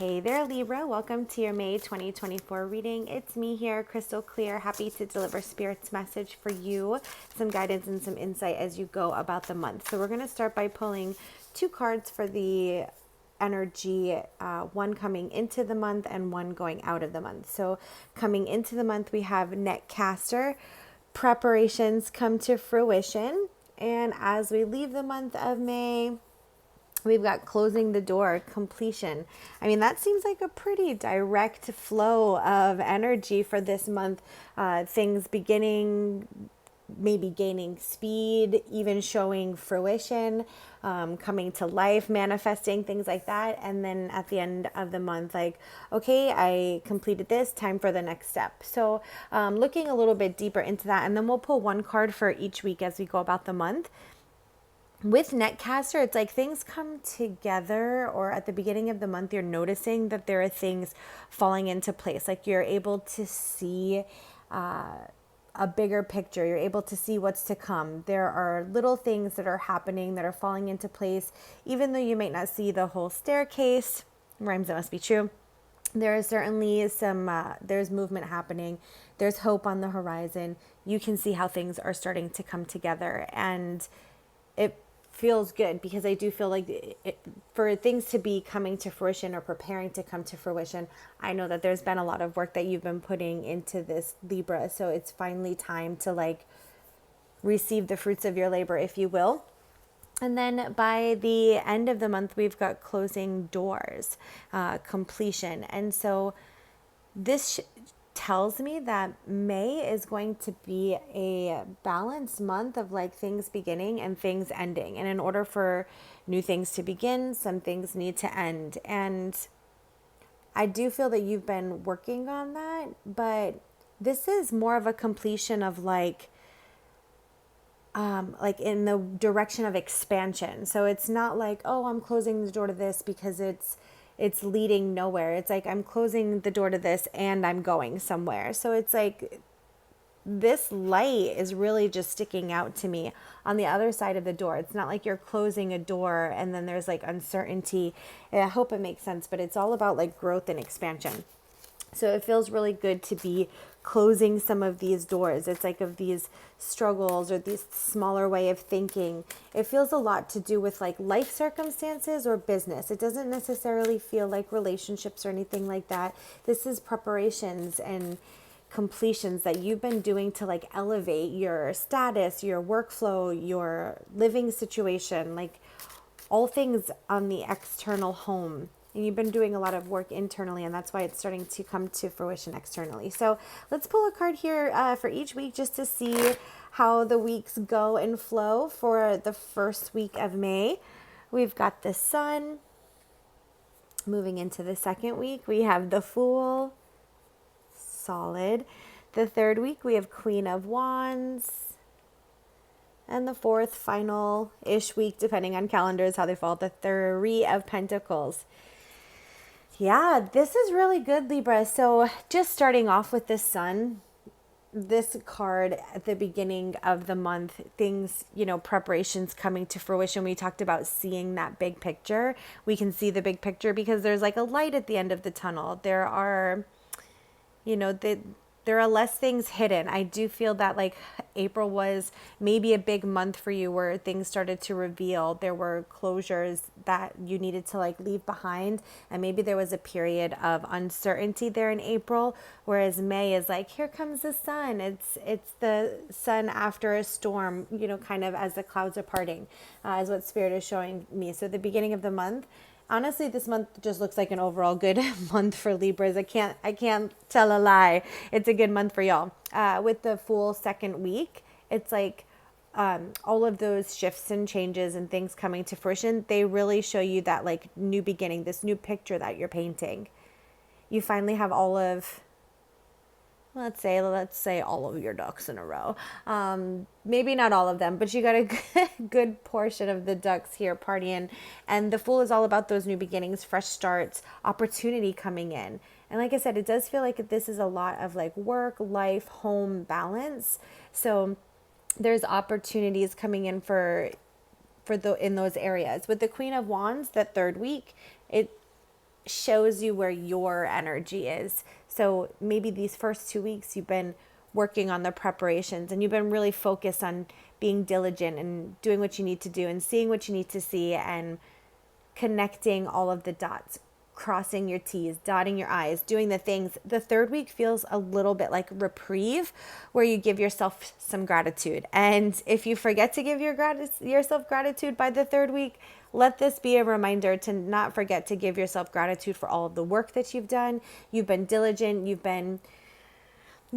Hey there, Libra. Welcome to your May 2024 reading. It's me here, Krystal Clear, happy to deliver Spirit's message for you, some guidance and some insight as you go about the month. So we're going to start by pulling two cards for the energy, one coming into the month and one going out of the month. So coming into the month, we have Netcaster, preparations come to fruition. And as we leave the month of May, we've got closing the door, completion. I mean, that seems like a pretty direct flow of energy for this month. Things beginning, maybe gaining speed, even showing fruition, coming to life, manifesting, things like that. And then at the end of the month, like, okay, I completed this, time for the next step. So looking a little bit deeper into that, and then we'll pull one card for each week as we go about the month. With Netcaster, it's like things come together, or at the beginning of the month, you're noticing that there are things falling into place. Like you're able to see a bigger picture. You're able to see what's to come. There are little things that are happening that are falling into place, even though you might not see the whole staircase. Rhymes, that must be true. There is certainly there's movement happening. There's hope on the horizon. You can see how things are starting to come together, and it feels good because I do feel like for things to be coming to fruition or preparing to come to fruition, I know that there's been a lot of work that you've been putting into this, Libra. So it's finally time to like receive the fruits of your labor, if you will. And then by the end of the month, we've got closing doors, completion. And so this tells me that May is going to be a balanced month of like things beginning and things ending. And in order for new things to begin, some things need to end. And I do feel that you've been working on that, but this is more of a completion of like in the direction of expansion. So it's not like, oh, I'm closing the door to this because it's leading nowhere. It's like I'm closing the door to this and I'm going somewhere. So it's like this light is really just sticking out to me on the other side of the door. It's not like you're closing a door and then there's like uncertainty. And I hope it makes sense, but it's all about like growth and expansion. So it feels really good to be closing some of these doors. It's like of these struggles or these smaller way of thinking. It feels a lot to do with like life circumstances or business. It doesn't necessarily feel like relationships or anything like that. This is preparations and completions that you've been doing to like elevate your status, your workflow, your living situation, like all things on the external home. And you've been doing a lot of work internally, and that's why it's starting to come to fruition externally. So let's pull a card here for each week just to see how the weeks go and flow for the first week of May. We've got the Sun. Moving into the second week, we have the Fool. Solid. The third week, we have Queen of Wands. And the fourth, final-ish week, depending on calendars, how they fall, the Three of Pentacles. Yeah, this is really good, Libra. So just starting off with the Sun, this card at the beginning of the month, things, preparations coming to fruition. We talked about seeing that big picture. We can see the big picture because there's like a light at the end of the tunnel. There are, there are less things hidden. I do feel that like April was maybe a big month for you where things started to reveal. There were closures that you needed to like leave behind. And maybe there was a period of uncertainty there in April, whereas May is like, here comes the sun. It's the sun after a storm, kind of as the clouds are parting, is what Spirit is showing me. So the beginning of the month, honestly, this month just looks like an overall good month for Libras. I can't tell a lie. It's a good month for y'all. With the Fool second week, it's like all of those shifts and changes and things coming to fruition, they really show you that like new beginning, this new picture that you're painting. You finally have all of, let's say all of your ducks in a row. Maybe not all of them, but you got a good portion of the ducks here partying. And the Fool is all about those new beginnings, fresh starts, opportunity coming in. And like I said, it does feel like this is a lot of like work, life, home balance. So there's opportunities coming in in those areas. With the Queen of Wands, that third week, shows you where your energy is. So maybe these first 2 weeks you've been working on the preparations and you've been really focused on being diligent and doing what you need to do and seeing what you need to see and connecting all of the dots, crossing your T's, dotting your I's, doing the things. The third week feels a little bit like reprieve, where you give yourself some gratitude. And if you forget to give yourself gratitude by the third week, let this be a reminder to not forget to give yourself gratitude for all of the work that you've done. You've been diligent. You've been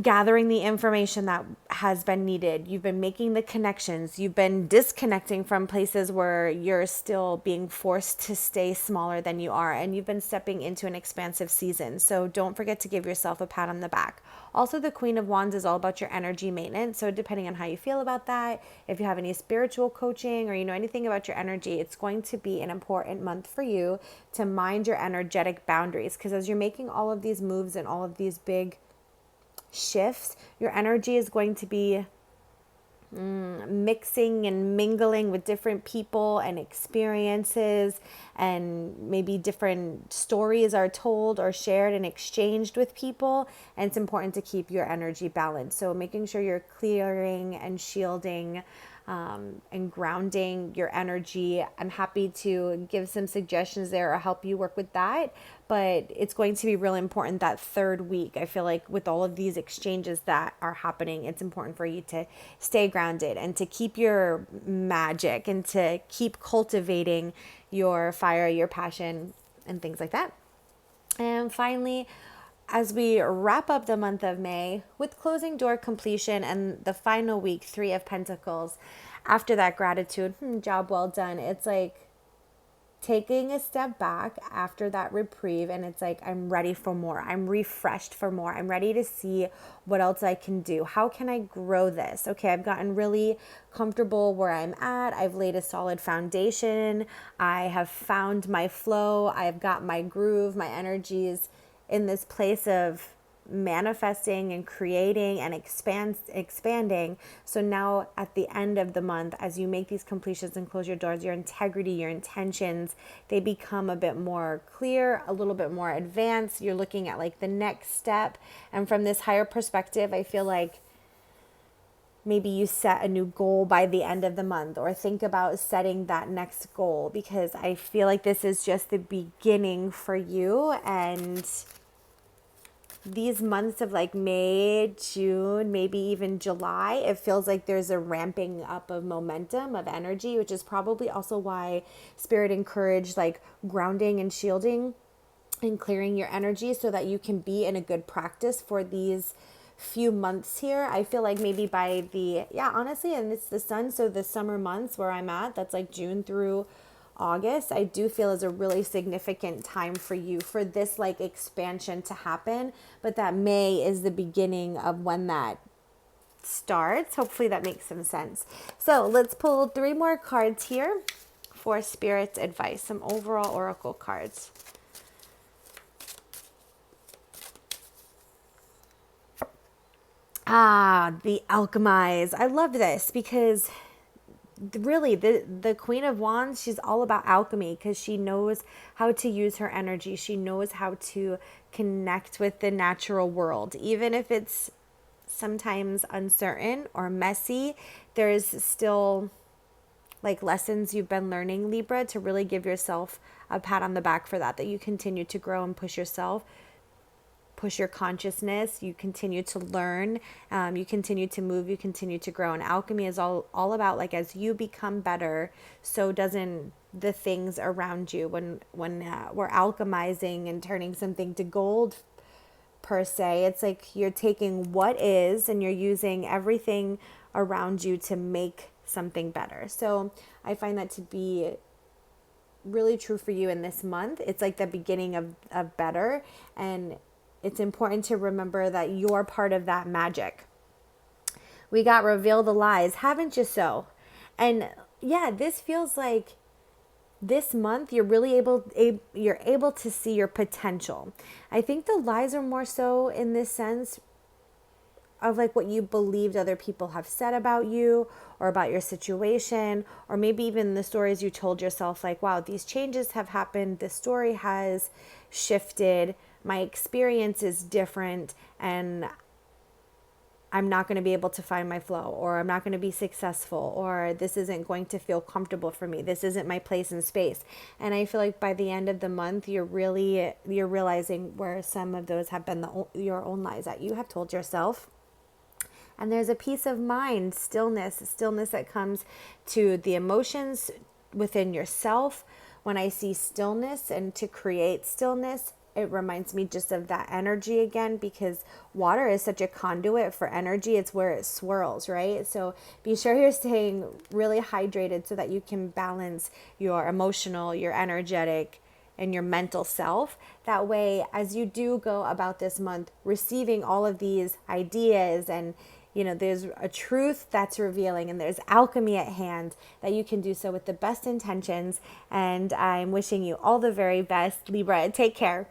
gathering the information that has been needed. You've been making the connections. You've been disconnecting from places where you're still being forced to stay smaller than you are. And you've been stepping into an expansive season. So don't forget to give yourself a pat on the back. Also, the Queen of Wands is all about your energy maintenance. So depending on how you feel about that, if you have any spiritual coaching or you know anything about your energy, it's going to be an important month for you to mind your energetic boundaries. Because as you're making all of these moves and all of these big shifts, your energy is going to be mixing and mingling with different people and experiences, and maybe different stories are told or shared and exchanged with people, and it's important to keep your energy balanced. So making sure you're clearing and shielding and grounding your energy. I'm happy to give some suggestions there or help you work with that, but it's going to be really important that third week. I feel like with all of these exchanges that are happening, it's important for you to stay grounded and to keep your magic and to keep cultivating your fire, your passion, and things like that. And finally, as we wrap up the month of May with closing door completion and the final week, 3 of Pentacles, after that gratitude, job well done. It's like taking a step back after that reprieve, and it's like, I'm ready for more. I'm refreshed for more. I'm ready to see what else I can do. How can I grow this? Okay, I've gotten really comfortable where I'm at. I've laid a solid foundation. I have found my flow. I've got my groove. My energy is in this place of manifesting and creating and expanding. So now at the end of the month, as you make these completions and close your doors, your integrity, your intentions, they become a bit more clear, a little bit more advanced. You're looking at like the next step. And from this higher perspective, I feel like maybe you set a new goal by the end of the month, or think about setting that next goal, because I feel like this is just the beginning for you. And these months of like May, June, maybe even July, it feels like there's a ramping up of momentum, of energy, which is probably also why Spirit encouraged like grounding and shielding and clearing your energy so that you can be in a good practice for these few months here. I feel like maybe by honestly, and it's the sun, so the summer months where I'm at, that's like June through August, I do feel is a really significant time for you for this like expansion to happen. But that May is the beginning of when that starts. Hopefully that makes some sense. So let's pull 3 more cards here for Spirit's advice, some overall oracle cards. The Alchemize. I love this because really the Queen of Wands, she's all about alchemy because she knows how to use her energy. She knows how to connect with the natural world. Even if it's sometimes uncertain or messy, there's still like lessons you've been learning, Libra, to really give yourself a pat on the back for that you continue to grow and push yourself, push your consciousness, you continue to learn, you continue to move, you continue to grow. And alchemy is all about like, as you become better, so doesn't the things around you. When we're alchemizing and turning something to gold per se, it's like you're taking what is and you're using everything around you to make something better. So I find that to be really true for you in this month. It's like the beginning of better, and it's important to remember that you're part of that magic. We got reveal the lies, haven't you so? And yeah, this feels like this month you're really able to see your potential. I think the lies are more so in this sense of like what you believed other people have said about you or about your situation, or maybe even the stories you told yourself, like, wow, these changes have happened, this story has shifted, my experience is different, and I'm not going to be able to find my flow, or I'm not going to be successful, or this isn't going to feel comfortable for me. This isn't my place in space. And I feel like by the end of the month, you're realizing where some of those have been your own lies that you have told yourself. And there's a peace of mind, stillness that comes to the emotions within yourself. When I see stillness and to create stillness, it reminds me just of that energy again, because water is such a conduit for energy. It's where it swirls, right? So be sure you're staying really hydrated so that you can balance your emotional, your energetic, and your mental self. That way, as you do go about this month, receiving all of these ideas, and there's a truth that's revealing, and there's alchemy at hand, that you can do so with the best intentions. And I'm wishing you all the very best, Libra. Take care.